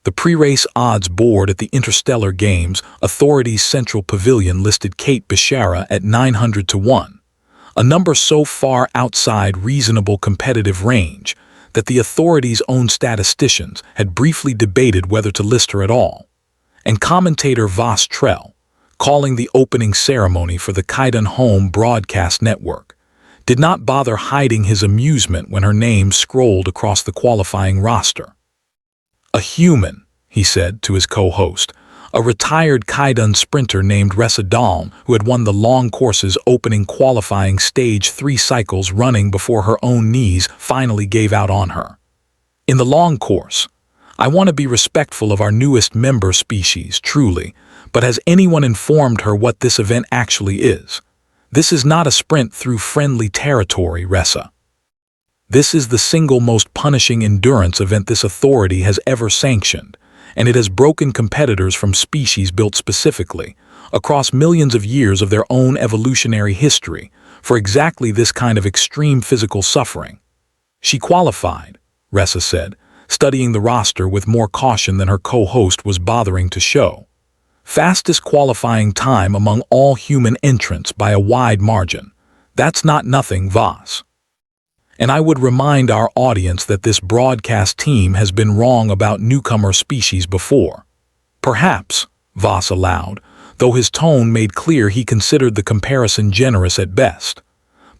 The pre-race odds board at the Interstellar Games Authority's Central Pavilion listed Kate Bishara at 900 to 1, a number so far outside reasonable competitive range that the authority's own statisticians had briefly debated whether to list her at all. And commentator Voss Trell, calling the opening ceremony for the Kaidan Home Broadcast Network, did not bother hiding his amusement when her name scrolled across the qualifying roster. "A human," he said to his co-host, a retired Kaidan sprinter named Ressa Dalm, who had won the long course's opening qualifying stage 3 cycles running before her own knees finally gave out on her. "In the long course, I want to be respectful of our newest member species, truly, but has anyone informed her what this event actually is? This is not a sprint through friendly territory, Ressa. This is the single most punishing endurance event this authority has ever sanctioned, and it has broken competitors from species built specifically, across millions of years of their own evolutionary history, for exactly this kind of extreme physical suffering." "She qualified," Ressa said, studying the roster with more caution than her co-host was bothering to show. "Fastest qualifying time among all human entrants by a wide margin. That's not nothing, Voss. And I would remind our audience that this broadcast team has been wrong about newcomer species before." "Perhaps," Voss allowed, though his tone made clear he considered the comparison generous at best.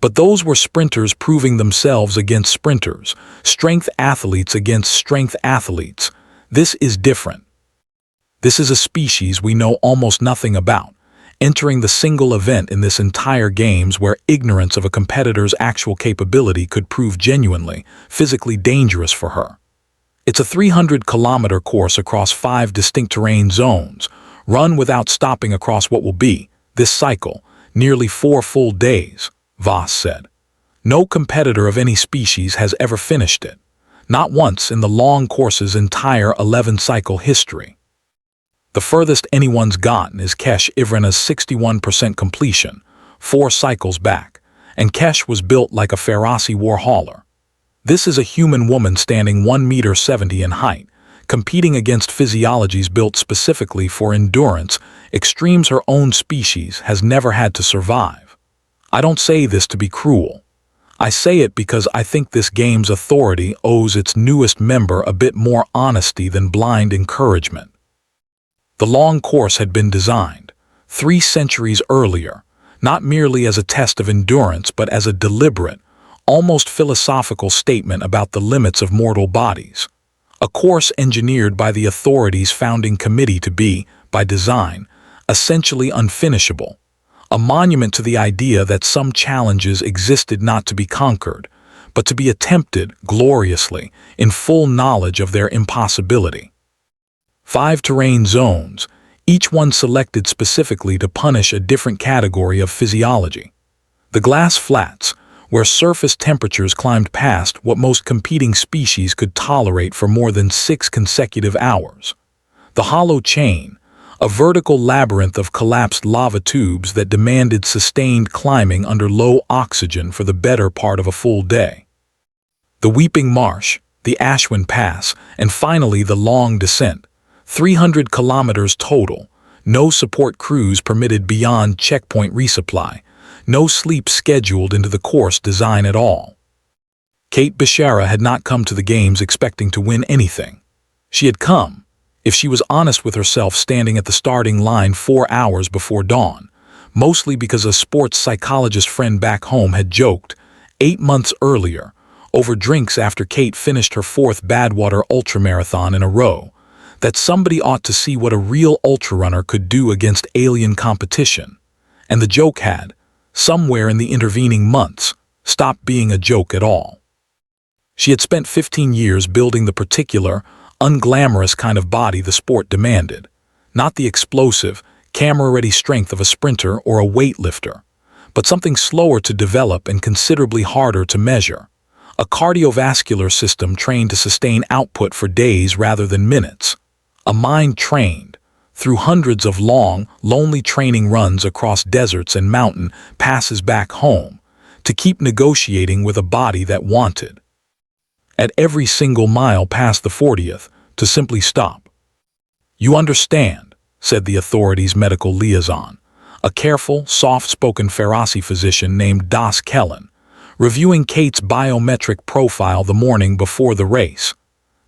"But those were sprinters proving themselves against sprinters, strength athletes against strength athletes. This is different. This is a species we know almost nothing about, entering the single event in this entire games where ignorance of a competitor's actual capability could prove genuinely, physically dangerous for her. It's a 300-kilometer course across 5 distinct terrain zones, run without stopping across what will be, this cycle, nearly 4 full days," Voss said. "No competitor of any species has ever finished it, not once in the long course's entire 11-cycle history. The furthest anyone's gotten is Kesh Ivrena's 61% completion, 4 cycles back, and Kesh was built like a Ferasi war hauler. This is a human woman standing 1.70 meters in height, competing against physiologies built specifically for endurance, extremes her own species has never had to survive. I don't say this to be cruel. I say it because I think this game's authority owes its newest member a bit more honesty than blind encouragement. The long course had been designed 3 centuries earlier, not merely as a test of endurance but as a deliberate, almost philosophical statement about the limits of mortal bodies. A course engineered by the authority's founding committee to be, by design, essentially unfinishable. A monument to the idea that some challenges existed not to be conquered, but to be attempted gloriously in full knowledge of their impossibility. 5 terrain zones, each one selected specifically to punish a different category of physiology. The glass flats, where surface temperatures climbed past what most competing species could tolerate for more than 6 consecutive hours. The hollow chain, a vertical labyrinth of collapsed lava tubes that demanded sustained climbing under low oxygen for the better part of a full day. The Weeping Marsh, the Ashwin Pass, and finally the long descent, 300 kilometers total, no support crews permitted beyond checkpoint resupply, no sleep scheduled into the course design at all. Kate Bishara had not come to the games expecting to win anything. She had come, if she was honest with herself, standing at the starting line 4 hours before dawn, mostly because a sports psychologist friend back home had joked, 8 months earlier, over drinks after Kate finished her 4th Badwater ultramarathon in a row, that somebody ought to see what a real ultrarunner could do against alien competition. And the joke had, somewhere in the intervening months, stopped being a joke at all. She had spent 15 years building the particular, unglamorous kind of body the sport demanded, not the explosive, camera-ready strength of a sprinter or a weightlifter, but something slower to develop and considerably harder to measure, a cardiovascular system trained to sustain output for days rather than minutes, a mind trained, through hundreds of long, lonely training runs across deserts and mountain passes back home, to keep negotiating with a body that wanted, at every single mile past the 40th, to simply stop. "You understand," said the authorities' medical liaison, a careful, soft-spoken Ferrasi physician named Das Kellen, reviewing Kate's biometric profile the morning before the race,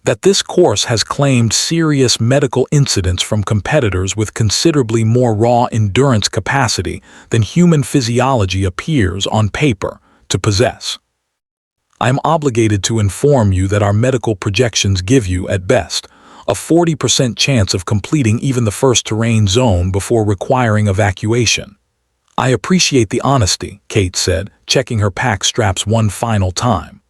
"that this course has claimed serious medical incidents from competitors with considerably more raw endurance capacity than human physiology appears on paper to possess. I am obligated to inform you that our medical projections give you, at best, a 40% chance of completing even the first terrain zone before requiring evacuation." "I appreciate the honesty," Kate said, checking her pack straps one final time.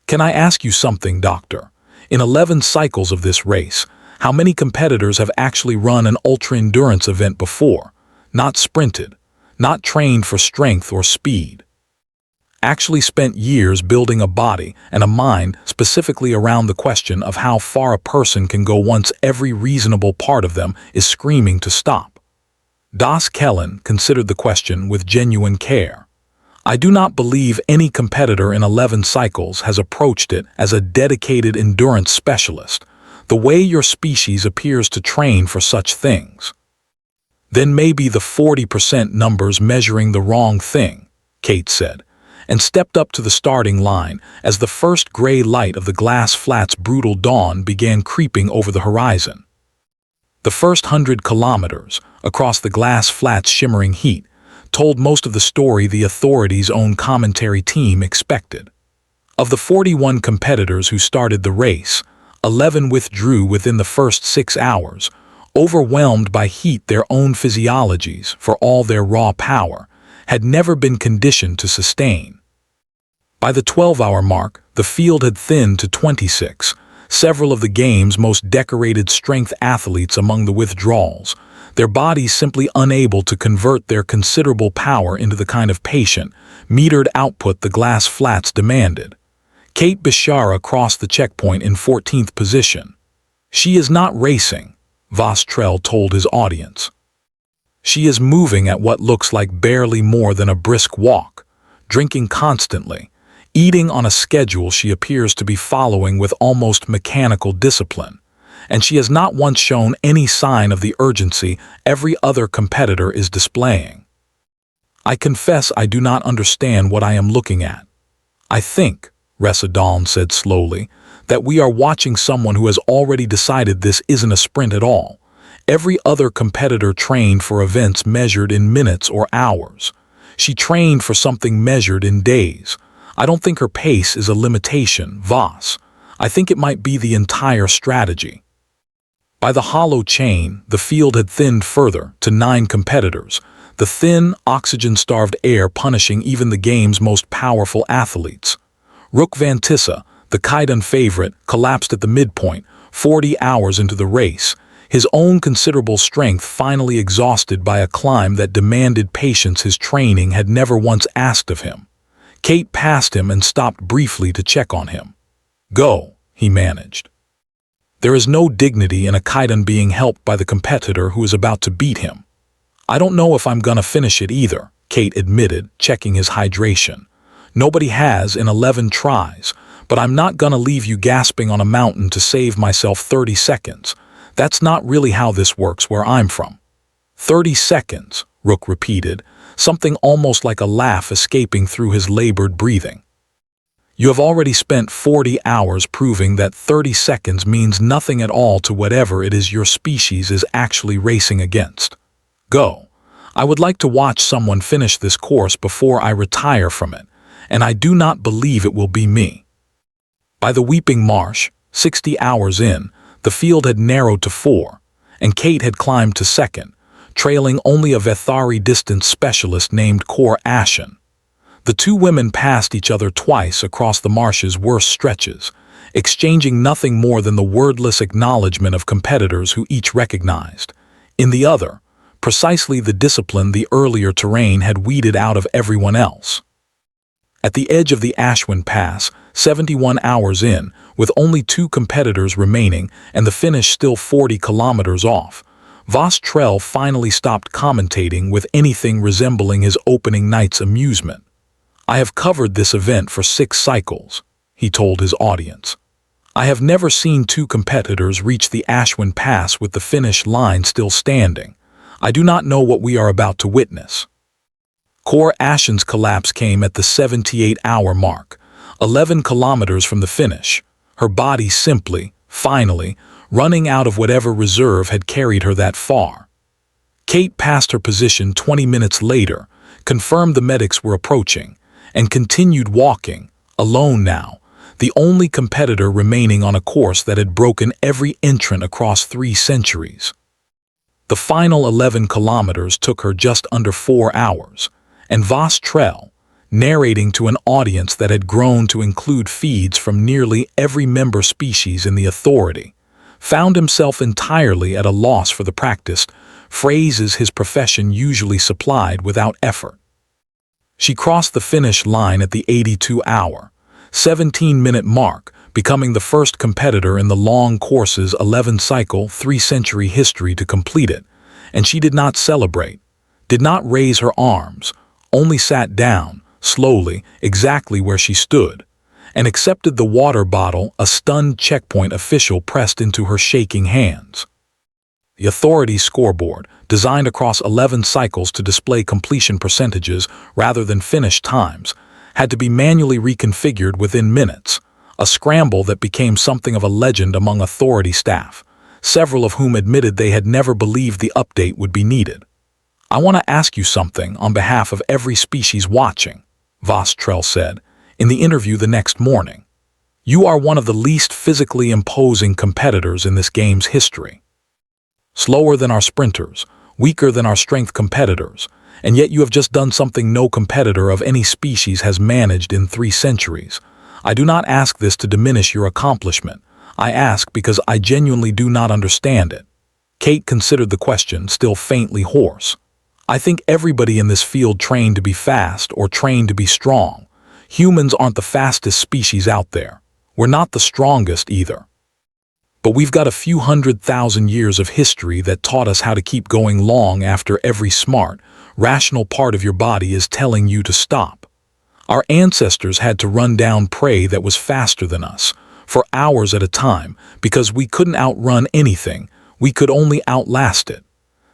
"Can I ask you something, Doctor? In 11 cycles of this race, how many competitors have actually run an ultra-endurance event before, not sprinted, not trained for strength or speed? Actually spent years building a body and a mind specifically around the question of how far a person can go once every reasonable part of them is screaming to stop?" Das Kellen considered the question with genuine care. "I do not believe any competitor in 11 cycles has approached it as a dedicated endurance specialist, the way your species appears to train for such things." "Then maybe the 40% number's measuring the wrong thing," Kate said, and stepped up to the starting line as the first gray light of the glass flat's brutal dawn began creeping over the horizon. The first 100 kilometers, across the glass flat's shimmering heat, told most of the story the authorities' own commentary team expected. Of the 41 competitors who started the race, 11 withdrew within the first 6 hours, overwhelmed by heat their own physiologies, for all their raw power, had never been conditioned to sustain. By the 12-hour mark, the field had thinned to 26, several of the game's most decorated strength athletes among the withdrawals, their bodies simply unable to convert their considerable power into the kind of patient, metered output the glass flats demanded. Kate Bishara crossed the checkpoint in 14th position. "She is not racing," Vostrell told his audience. "She is moving at what looks like barely more than a brisk walk, drinking constantly, eating on a schedule she appears to be following with almost mechanical discipline, and she has not once shown any sign of the urgency every other competitor is displaying. I confess I do not understand what I am looking at. I think," Resadon said slowly, "that we are watching someone who has already decided this isn't a sprint at all. Every other competitor trained for events measured in minutes or hours. She trained for something measured in days. I don't think her pace is a limitation, Voss. I think it might be the entire strategy." By the hollow chain, the field had thinned further to 9 competitors, the thin, oxygen-starved air punishing even the game's most powerful athletes. Rook Van Tissa, the Kaidan favorite, collapsed at the midpoint, 40 hours into the race, his own considerable strength finally exhausted by a climb that demanded patience his training had never once asked of him. Kate passed him and stopped briefly to check on him. "Go," he managed. There is no dignity in a Kaidan being helped by the competitor who is about to beat him. "I don't know if I'm gonna finish it either," Kate admitted, checking his hydration. "Nobody has in 11 tries, but I'm not gonna leave you gasping on a mountain to save myself 30 seconds. That's not really how this works where I'm from." 30 seconds, Rook repeated, something almost like a laugh escaping through his labored breathing. "You have already spent 40 hours proving that 30 seconds means nothing at all to whatever it is your species is actually racing against. Go. I would like to watch someone finish this course before I retire from it, and I do not believe it will be me." By the Weeping Marsh, 60 hours in, the field had narrowed to 4, and Kate had climbed to 2nd, trailing only a Vethari distance specialist named Kor Ashen. The two women passed each other twice across the marsh's worst stretches, exchanging nothing more than the wordless acknowledgement of competitors who each recognized, in the other, precisely the discipline the earlier terrain had weeded out of everyone else. At the edge of the Ashwin Pass, 71 hours in, with only 2 competitors remaining and the finish still 40 kilometers off, Vostrell finally stopped commentating with anything resembling his opening night's amusement. "I have covered this event for 6 cycles," he told his audience. I have never seen two competitors reach the Ashwin Pass with the finish line still standing. I do not know what we are about to witness. Core Ashen's collapse came at the 78-hour mark, 11 kilometers from the finish, her body simply, finally, running out of whatever reserve had carried her that far. Kate passed her position 20 minutes later, confirmed the medics were approaching, and continued walking, alone now, the only competitor remaining on a course that had broken every entrant across 3 centuries. The final 11 kilometers took her just under 4 hours, and Vas Trell, narrating to an audience that had grown to include feeds from nearly every member species in the Authority, found himself entirely at a loss for the practiced phrases his profession usually supplied without effort. She crossed the finish line at the 82-hour, 17-minute mark, becoming the first competitor in the long course's 11-cycle, 3-century history to complete it, and she did not celebrate, did not raise her arms, only sat down, slowly, exactly where she stood, and accepted the water bottle a stunned checkpoint official pressed into her shaking hands. The Authority's scoreboard, designed across 11 cycles to display completion percentages rather than finish times, had to be manually reconfigured within minutes, a scramble that became something of a legend among Authority staff, several of whom admitted they had never believed the update would be needed. "I want to ask you something on behalf of every species watching," Vas Trell said, in the interview the next morning. "You are one of the least physically imposing competitors in this game's history. Slower than our sprinters, weaker than our strength competitors, and yet you have just done something no competitor of any species has managed in 3 centuries. I do not ask this to diminish your accomplishment. I ask because I genuinely do not understand it." Kate considered the question, still faintly hoarse. "I think everybody in this field trained to be fast or trained to be strong. Humans aren't the fastest species out there. We're not the strongest either. But we've got a few 100,000 years of history that taught us how to keep going long after every smart, rational part of your body is telling you to stop. Our ancestors had to run down prey that was faster than us, for hours at a time, because we couldn't outrun anything, we could only outlast it.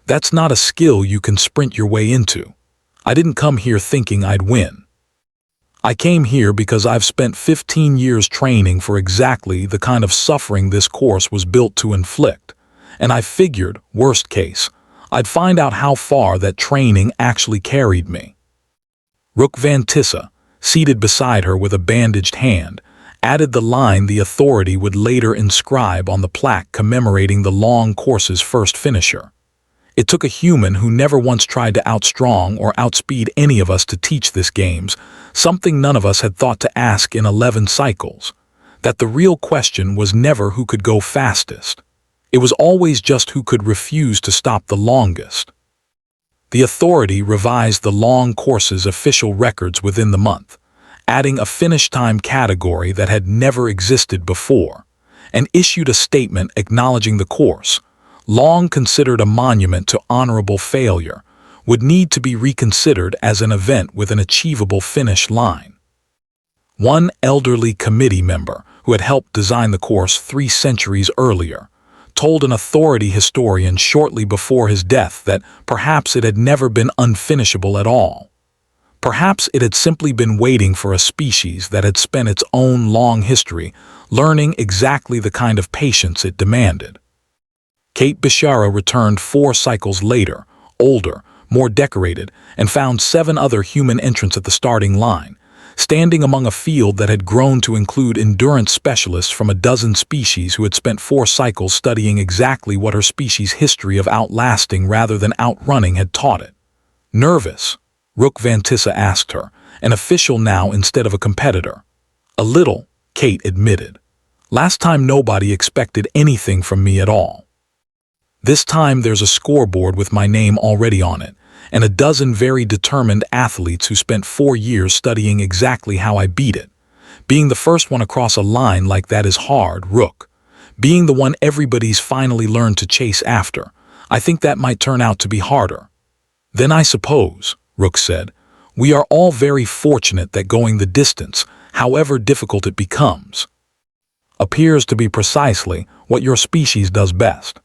That's not a skill you can sprint your way into. I didn't come here thinking I'd win. I came here because I've spent 15 years training for exactly the kind of suffering this course was built to inflict, and I figured, worst case, I'd find out how far that training actually carried me." Rook Van Tissa, seated beside her with a bandaged hand, added the line the Authority would later inscribe on the plaque commemorating the long course's first finisher. "It took a human who never once tried to outstrong or outspeed any of us to teach this games, something none of us had thought to ask in 11 cycles. That the real question was never who could go fastest. It was always just who could refuse to stop the longest." The Authority revised the long course's official records within the month, adding a finish time category that had never existed before, and issued a statement acknowledging the course, long considered a monument to honorable failure, would need to be reconsidered as an event with an achievable finish line. One elderly committee member, who had helped design the course 3 centuries earlier, told an Authority historian shortly before his death that perhaps it had never been unfinishable at all. Perhaps it had simply been waiting for a species that had spent its own long history learning exactly the kind of patience it demanded. Kate Bishara returned 4 cycles later, older, more decorated, and found 7 other human entrants at the starting line, standing among a field that had grown to include endurance specialists from a dozen species who had spent 4 cycles studying exactly what her species' history of outlasting rather than outrunning had taught it. "Nervous?" Rook Van Tissa asked her, an official now instead of a competitor. "A little," Kate admitted. "Last time nobody expected anything from me at all. This time there's a scoreboard with my name already on it, and a dozen very determined athletes who spent 4 years studying exactly how I beat it. Being the first one across a line like that is hard, Rook. Being the one everybody's finally learned to chase after, I think that might turn out to be harder." "Then I suppose," Rook said, "we are all very fortunate that going the distance, however difficult it becomes." appears to be precisely what your species does best.